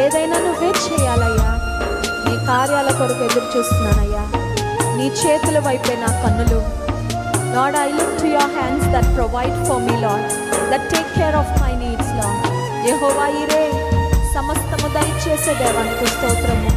ఏదైనా నువ్వే చేయాలయ్యా. నీ కార్యాల కొరకు ఎదురు చూస్తున్నానయ్యా. నీ చేతుల వైపే నా కన్నులు. Lord, I look to your hands that provide for me, Lord, that take care of my needs, Lord. యెహోవా ఈరే, సమస్తము దయచేసే దేవానికి స్తోత్రము.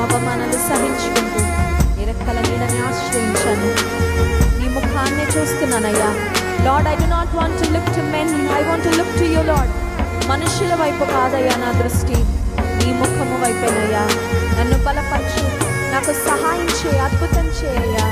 అవమానాలు సహించుకుంటూ నీ రెక్కల నీడని ఆశ్రయించాను. నీ ముఖాన్ని చూస్తున్నానయ్యా. Lord, I do not want to look to men, I want to look to you, Lord. మనుషుల వైపు కాదయ్యా నా దృష్టి, నీ ముఖము వైపేనయ్యా. నన్ను బలపరచు, నాకు సహాయం చేయి, అద్భుతం చేయయ్యా.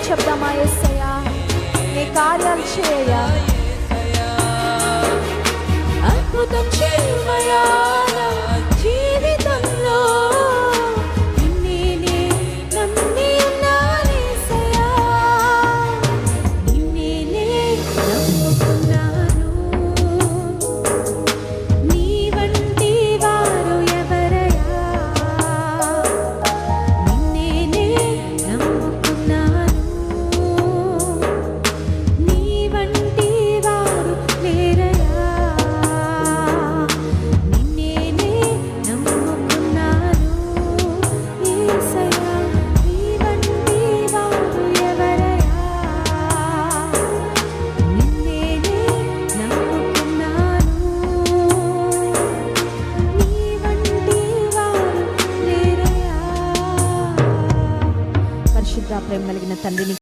చెప్దామా యేసయ్యా, నీ కార్యాలు చేయయ్యా, అద్భుతం చేయమయ్యా నా జీవితంలో. నిన్నే నమ్మి ఉన్నాను యేసయ్యా, నిన్నే నమ్ముకున్నాను. నీ వంటి వారు ఎవరయ్యా, నిన్నే నమ్ముకున్నాను. ప్రేమ కలిగిన తండ్రిని